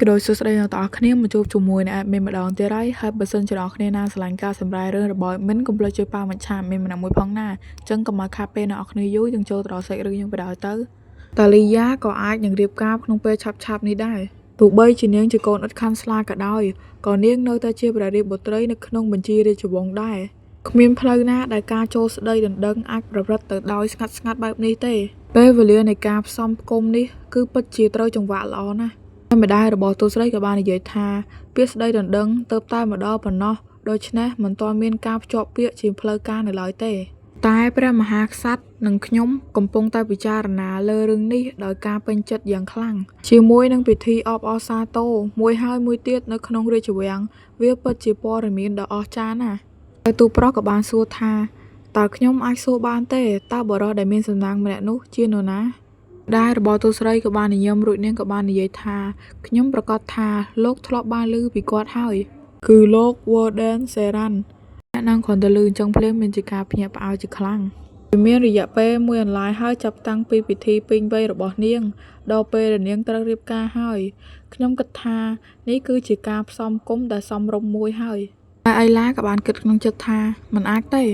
ក៏ដោយសួស្តីអ្នកទាំងអស់គ្នាមកជួបជាមួយអ្នកមានម្ដងទៀតហើយបើសិនជាអ្នកគ្នាណាឆ្លាញ់ការសម្រាយរឿងរបស់មិនកុំភ្លេចជួយប៉ាមិនឆាមានម្នាក់មួយផងណាអញ្ចឹងកុំឲ្យខាតពេលអ្នកគ្នាយូរយើងចូលទៅដល់សាច់រឿងយើងបដ ாய் ទៅតាលីយ៉ាក៏អាចនឹងរៀបការក្នុងពេលឆាប់ៗនេះដែរទោះបីជានាងជាកូនឥតខាន់ស្លាក៏ដោយក៏នាងនៅតែជាព្រះរាជបុត្រីនៅក្នុងបញ្ជីរាជវង្សដែរគ្មានផ្លូវណាដែលការចូលស្ដីដណ្ដឹងអាចប្រព្រឹត្តទៅដោយស្ងាត់ៗបែបនេះទេពេលវេលានៃការផ្សំផ្គុំនេះគឺពិតជាត្រូវចង្វាក់ល្អណាស់តែម្ដាយរបស់ទូស្រីក៏បាននិយាយថាពាក្យស្ដីដណ្ដឹងទៅតែម្ដងប៉ុណ្ណោះដូច្នេះមិនទាន់មានការភ្ជាប់ពាក្យជាផ្លូវការនៅឡើយទេតែព្រះមហាក្សត្រនិងខ្ញុំកំពុងតែពិចារណាលើរឿងនេះដោយការពេញចិត្តយ៉ាងខ្លាំងជាមួយនឹងពិធីអបអរសាទរមួយហើយមួយទៀតនៅក្នុងរាជវាំងវាពិតជាព័ត៌មានដ៏អស្ចារ្យណាស់ហើយទូប្រុសក៏បានសួរថាតើខ្ញុំអាចសួរបានទេតើបរិសុទ្ធដែលមានសំណាងម្នាក់នោះជានរណាដែររបស់ទូស្រីក៏បាននិយាមរួចនាងក៏បាននិយាយថាខ្ញុំប្រកាសថាលោកធ្លាប់បានឮពីគាត់ហើយគឺលោក Warden Seran អ្នកនាងគ្រាន់តែឮអញ្ចឹងភ្លាមមានជាការភ្ញាក់ផ្អើលជាខ្លាំងវាមានរយៈពេលមួយអន្លាយហើយចាប់តាំងពីពិធីពេញវ័យរបស់នាងដល់ពេលដែលនាងត្រូវរៀបការហើយខ្ញុំគិតថានេះគឺជាការផ្សំគុំដែលសមរម្យមួយហើយតែអៃឡាក៏បានគិតក្នុងចិត្តថាមិនអាចទេ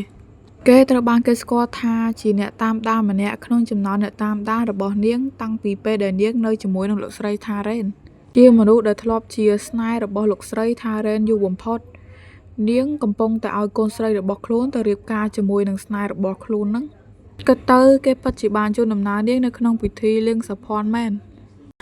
គេត្រូវបានគេស្គាល់ថាជាអ្នកតាមដានម្នាក់ក្នុងចំណោមអ្នកតាមដានរបស់នាងតាំងពីពេលដែលនាងនៅជាមួយនឹងលោកស្រីថារ៉េនជាមនុស្សដែលធ្លាប់ជាស្នេហ៍របស់លោកស្រីថារ៉េនយូរបំផុតនាងកំពុងតែឲ្យកូនស្រីរបស់ខ្លួនទៅរៀបការជាមួយនឹងស្នេហ៍របស់ខ្លួនហ្នឹងគិតទៅគេពិតជាបានជូនដំណើរនាងនៅក្នុងពិធីលៀងសភ័ណ្ឌមែន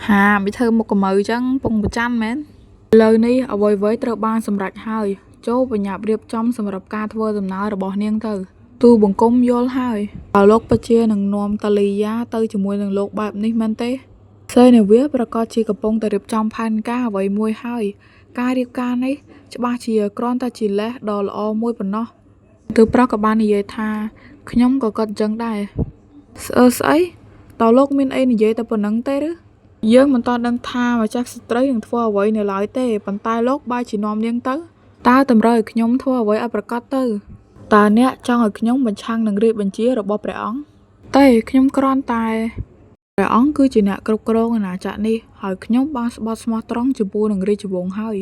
ហាមិនធ្វើមុខកម្ៅអញ្ចឹងពងប្រច័ណ្ឌមែនឥឡូវនេះអ្វីៗត្រូវបានសម្រេចហើយចូលបញ្ញាប់រៀបចំសម្រាប់ការធ្វើដំណើររបស់នាងទៅទូបង្គំយល់ហើយតើលោកពិតជានឹងនាំតាលីយ៉ាទៅជាមួយនឹងលោកបែបនេះមែនទេសេនាវាប្រកាសជាកំពុងតែរៀបចំផែនការអ្វីមួយហើយការរៀបការនេះច្បាស់ជាគ្រាន់តែជាលេសដ៏ល្អមួយប៉ុណ្ណោះទូប្រុសក៏បាននិយាយថាខ្ញុំក៏គិតអញ្ចឹងដែរស្អីតើលោកមានអីនិយាយតែប៉ុណ្្នឹងទេឬយើងមិនទាន់ដឹងថាម្ចាស់ស្ត្រីនឹងធ្វើអ្វីនៅឡើយទេប៉ុន្តែលោកបែរជានាំនាងទៅតើតម្រូវឲ្យខ្ញុំធ្វើអ្វីឲ្យប្រកាសទៅតើអ្នកចង់ឲ្យខ្ញុំបញ្ឆាំងនឹងរាជបញ្ជារបស់ព្រះអង្គទេខ្ញុំគ្រាន់តែព្រះអង្គគឺជាអ្នកគ្រប់គ្រងអាណាចក្រនេះហើយខ្ញុំបានស្បត់ស្មោះត្រង់ចំពោះនឹងរាជវង្សហើយ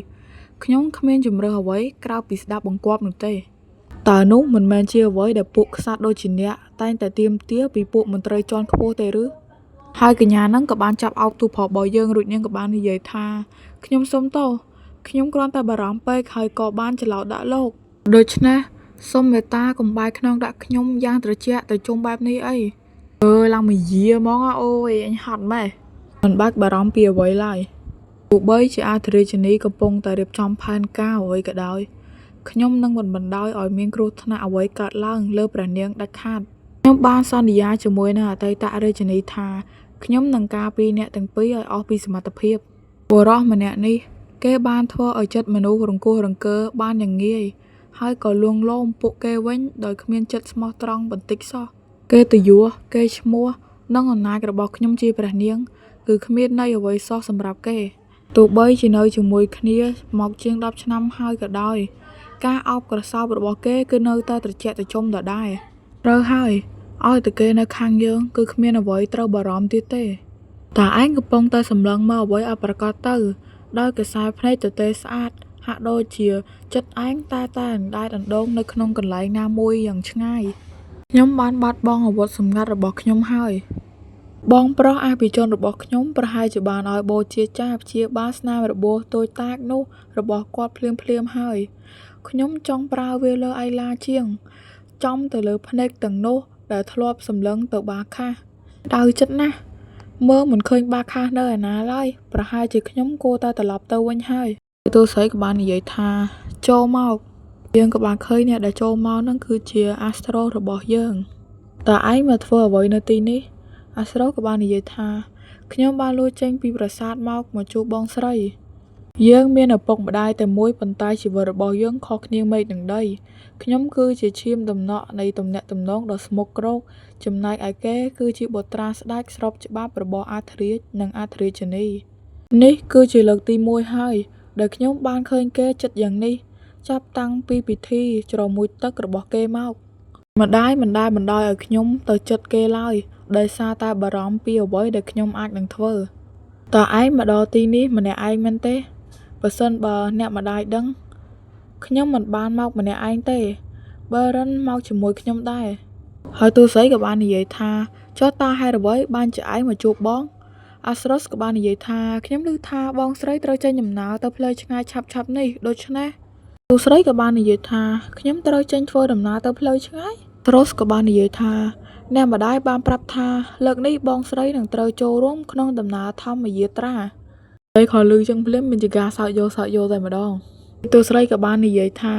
ខ្ញុំគ្មានជំរឿសអ្វីក្រៅពីស្ដាប់បង្គាប់នោះទេតើនោះមិនមែនជាអ្វីដែលពួកក្សត្រដូចជាអ្នកតែងតែទាមទារពីពួកមន្ត្រីជាន់ខ្ពស់ទេឬហើយកញ្ញានឹងក៏បានចាប់អោបទូប្រុសរបស់យើងរួចនាងក៏បាននិយាយថាខ្ញុំសុំទោសខ្ញុំគ្រាន់តែបារម្ភពេកហើយក៏បានច្រឡោតដាក់លោកដូច្នេះសូមមេត្តាកុំបែកខ្នងដាក់ខ្ញុំយ៉ាងត្រជាក់ទៅជុំបែបនេះអីឡើងមកយាហ្មងអូយអញហត់ម៉េះមិនបាច់បារម្ភពីអ្វីឡើយទោះបីជាអធិរាជនីកំពុងតែរៀបចំផែនការអ្វីក៏ដោយខ្ញុំនឹងមិនបណ្ដោយឲ្យមានគ្រោះថ្នាក់អ្វីកើតឡើងលើព្រះនាងដាច់ខាតខ្ញុំបានសន្យាជាមួយនឹងអតីតរាជនីថាខ្ញុំនឹងការពារអ្នកទាំងពីរឲ្យអស់ពីសមត្ថភាពបុរសម្នាក់នេះគេបានធ្វើឲ្យចិត្តមនុស្សរង្គោះរង្គើបានយ៉ាងងាយហើយក៏លួងលោមពួកគេវិញដោយគ្មានចិត្តស្មោះត្រង់បន្តិចសោះគេទៅយួរគេឈ្មោះនិងអំណាចរបស់ខ្ញុំជាព្រះនាងគឺគ្មានន័យអ្វីសោះសម្រាប់គេទោះបីជានៅជាមួយគ្នាមកជាង10ឆ្នាំហើយក៏ដោយការអោបក្រសោបរបស់គេគឺនៅតែត្រជាក់ត្រជុំដដែលត្រូវហើយឲ្យតែគេនៅខាងយើងគឺគ្មានអ្វីត្រូវបារម្ភទៀតទេតើឯងកំពុងតែសម្លឹងមកអ្វីឲ្យប្រកាសទៅដោយកសែភ្នែកទទេស្អាតហាក់ដូចជាចិត្តឯងតែអណ្ដែតអណ្ដូងនៅក្នុងកន្លែងណាមួយយ៉ាងឆ្ងាយខ្ញុំបានបាត់បង់អាវុធសម្ងាត់របស់ខ្ញុំហើយបងប្រុសអាភិជនរបស់ខ្ញុំប្រហែលជាបានឲ្យបូជាចាព្យាបាលស្នាមរបួសតូចតាចនោះរបស់គាត់ភ្លាមហើយខ្ញុំចង់ប្រើវាលើអៃឡាជាងចំទៅលើភ្នែកទាំងនោះដែលធ្លាប់សម្លឹងទៅបាខាសដៅចិត្តណាស់មើលមិនឃើញបាខាសនៅឯណាឡើយប្រហែលជាខ្ញុំគួរតែត្រឡប់ទៅវិញហើយទូស្រីក៏បាននិយាយថាចូលមកយើងក៏បានឃើញអ្នកដែលចូលមកនឹងគឺជាអាស្រោរបស់យើងតើឯងមកធ្វើអ្វីនៅទីនេះអាស្រោក៏បាននិយាយថាខ្ញុំបានលួចចេញពីប្រាសាទមកជួបបងស្រីយើងមានឪពុកម្ដាយតែមួយប៉ុន្តែជីវិតរបស់យើងខុសគ្នាមេឃនឹងដីខ្ញុំគឺជាឈាមដំណក់នៃទំនាក់ទំនងដ៏ស្មុគគ្រោកចំណែកឯគេគឺជាបុត្រាស្ដេចស្របច្បាប់របស់អធិរាជនិងអធិរាជនីនេះគឺជាលើកទី1ហើយដែលខ្ញុំបានឃើញគេចិត្តយ៉ាងនេះចាប់តាំងពីពិធីជ្រមុជទឹករបស់គេមកម្ដាយមិនដែលបណ្ដោយឲ្យខ្ញុំទៅចិត្តគេឡើយដោយសារតែបារម្ភពីអ្វីដែលខ្ញុំអាចនឹងធ្វើ តើឯងមកដល់ទីនេះម្នាក់ឯងមែនទេបើសិនបើអ្នកម្ដាយដឹងខ្ញុំមិនបានមកម្នាក់ឯងទេបើរិនមកជាមួយខ្ញុំដែរហើយទូសីក៏បាននិយាយថាចុះតើហេតុអ្វីបានជាឯងមកជួបបងអាស្រសក៏បាននិយាយថាខ្ញុំឮថាបងស្រីត្រូវចេញដំណើរទៅផ្លូវឆ្ងាយឆាប់ៗនេះដូច្នេះទូស្រីក៏បាននិយាយថាខ្ញុំត្រូវចេញធ្វើដំណើរទៅផ្លូវឆ្ងាយត្រសក៏បាននិយាយថាអ្នកម្ដាយបានប្រាប់ថាលើកនេះបងស្រីនឹងត្រូវចូលរួមក្នុងដំណើរធម្មយាត្រាហើយខលឺចឹងភ្លាមមានជាការសើចយកតែម្ដងទូស្រីក៏បាននិយាយថា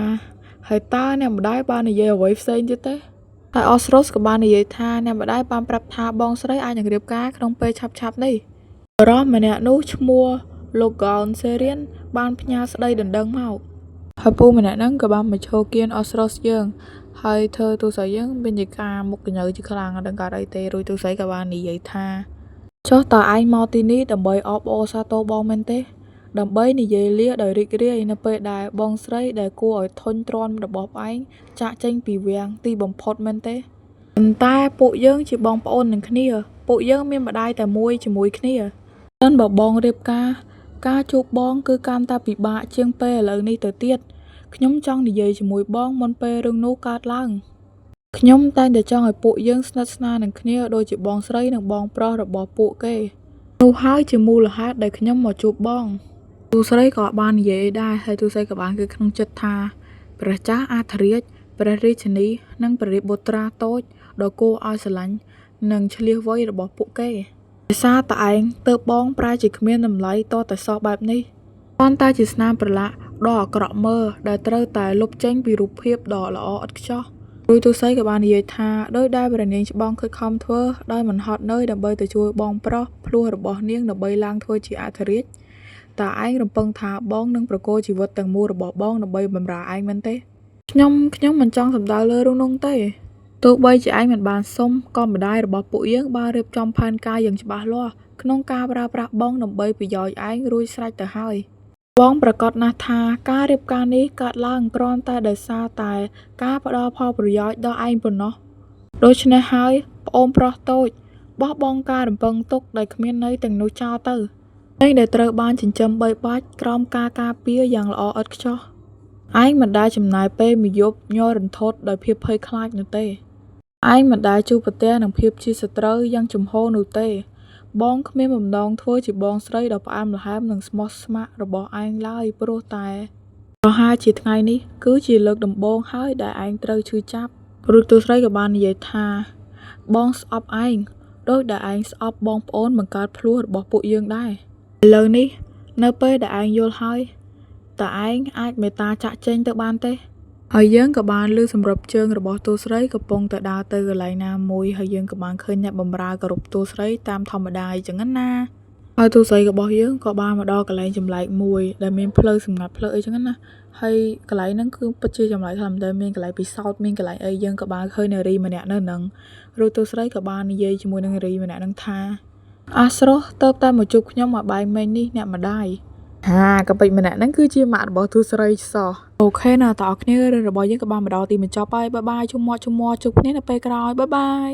ហើយតើអ្នកម្ដាយបាននិយាយអ្វីផ្សេងទៀតទេហើយអស្រសក៏បាននិយាយថាអ្នកម្ដាយបានប្រាប់ថាបងស្រីអាចនឹងរៀបការក្នុងពេលឆាប់ៗនេះបរិសម្នាក់នោះឈ្មោះលោកកោនសេរៀនបានផ្ញើស្ដីដណ្ដឹងមកហើយពូម្នាក់ហ្នឹងក៏បានមកឈរគៀនអស្រសយើងហើយធ្វើទូស័យយើងមានជាការមុខកញ្ញើជាខ្លាំងដល់កើតអីទេរួចទូស័យក៏បាននិយាយថាចុះតើឯងមកទីនេះដើម្បីអបអរសាទរបងមែនទេដើម្បីនិយាយលាដោយរីករាយនៅពេលដែលបងស្រីដែលគួរឲ្យធុញទ្រាន់របស់ឯងចាក់ចេញពីវាំងទីបំផុតមែនទេប៉ុន្តែពួកយើងជាបងប្អូននឹងគ្នាពួកយើងមានម្ដាយតែមួយជាមួយគ្នាតែបើបងរៀបការជួបបងគឺកាន់តែពិបាកជាងពេលឥឡូវនេះទៅទៀតខ្ញុំចង់និយាយជាមួយបងមុនពេលរឿងនោះកើតឡើងខ្ញុំតែងតែចង់ឲ្យពួកយើងស្និទ្ធស្នាលនឹងគ្នាដូចជាបងស្រីនិងបងប្រុសរបស់ពួកគេនោះហើយជាមូលហេតុដែលខ្ញុំមកជួបបងទូស្រីក៏បាននិយាយដែរហើយទូស្រីក៏បានគឺក្នុងចិត្តថាព្រះចាស់អធិរាជព្រះរាជិនីនិងព្រះរាជបុត្រាតូចដ៏គួរឲ្យស្រឡាញ់និងឆ្លៀសវៃរបស់ពួកគេដោយសារតែឯងទើបបងប្រែជាគ្មានតម្លៃតតែសោះបែបនេះប៉ុន្តែជាស្នាមប្រឡាក់ដ៏អាក្រក់មើលដែលត្រូវតែលុបចេញពីរូបភាពដ៏ល្អឥតខ្ចោះរួចទូសីក៏បាននិយាយថាដោយដែលព្រះនាងច្បងខិតខំធ្វើដោយមិនហត់នឿយដើម្បីទៅជួយបងប្រុសភ្លោះរបស់នាងដើម្បីឡើងធ្វើជាអធិរាជតើឯងរំពឹងថាបងនឹងប្រកល់ជីវិតទាំងមូលរបស់បងដើម្បីបម្រើឯងមែនទេខ្ញុំមិនចង់សំដៅលើរឿងនោះទេទោះបីជាឯងមិនបានសុំក៏ម្ដាយរបស់ពួកយើងបានរៀបចំផែនការយ៉ាងច្បាស់លាស់ក្នុងការប្រើប្រាស់បងដើម្បីប្រយោជន៍ឯងរួចស្រេចទៅហើយបងប្រកាសណាស់ថាការរៀបការនេះកើតឡើងគ្រាន់តែដោយសារតែការផ្ដល់ផលប្រយោជន៍ដល់ឯងប៉ុណ្ណោះដូច្នេះហើយប្អូនប្រុសតូចបោះបង់ការរំពឹងទុកដែលគ្មានន័យទាំងនោះចោលទៅឯងដែលត្រូវបានចិញ្ចឹមបីបាច់ក្រោមការការពារយ៉ាងល្អឥតខ្ចោះឯងមិនដែលចំណាយពេលមួយយប់ញ័ររន្ធត់ដោយភាពភ័យខ្លាចនោះទេឯងមិនដែលជួបប្រទះនឹងភាពជាសត្រូវយ៉ាងចំហនោះទេបងគ្មានបំណងធ្វើជាបងស្រីដ៏ផ្អែមល្ហែមនិងស្មោះស្ម័គ្ររបស់ឯងឡើយព្រោះតែប្រហែលជាថ្ងៃនេះគឺជាលើកដំបូងហើយដែលឯងត្រូវឈឺចាប់រួចទូស្រីក៏បាននិយាយថាបងស្អប់ឯងដោយដែលឯងស្អប់បងប្អូនបង្កើតភ្លោះរបស់ពួកយើងដែរឥឡូវនេះនៅពេលដែលឯងយល់ហើយតើឯងអាចមេត្តាចាក់ចេញទៅបានទេហើយយើងក៏បានលើសម្រាប់ជើងរបស់ទូស្រីកំពុងតែដើរទៅកន្លែងណាមួយហើយយើងក៏បានឃើញអ្នកបម្រើគោរពទូស្រីតាមធម្មតាអញ្ចឹងណាហើយទូស្រីរបស់យើងក៏បានមកដល់កន្លែងចម្លែកមួយដែលមានផ្លូវសម្ងាត់ផ្លូវអីចឹងណាហើយកន្លែងហ្នឹងគឺពិតជាចម្លែកខ្លាំងតែមានកន្លែងពិសោធន៍មានកន្លែងអីយើងក៏បានឃើញនារីម្នាក់នៅហ្នឹងរួចទូស្រីក៏បាននិយាយជាមួយនឹងនារីម្នាក់ហ្នឹងថាអាស្រស់ទៅតែមកជួបខ្ញុំមកបាយមិញនេះអ្នកម្ដាយកាពេចម្នាក់ហ្នឹងគឺជាម៉ាក់របស់ទូស្រីសោះអូខេណាតើអ្នកគ្នារឿងរបស់យើងក៏បានមកដល់ទីបញ្ចប់ហើយបាយបាយជុំមាត់ជួបគ្នានៅពេលក្រោយបាយបាយ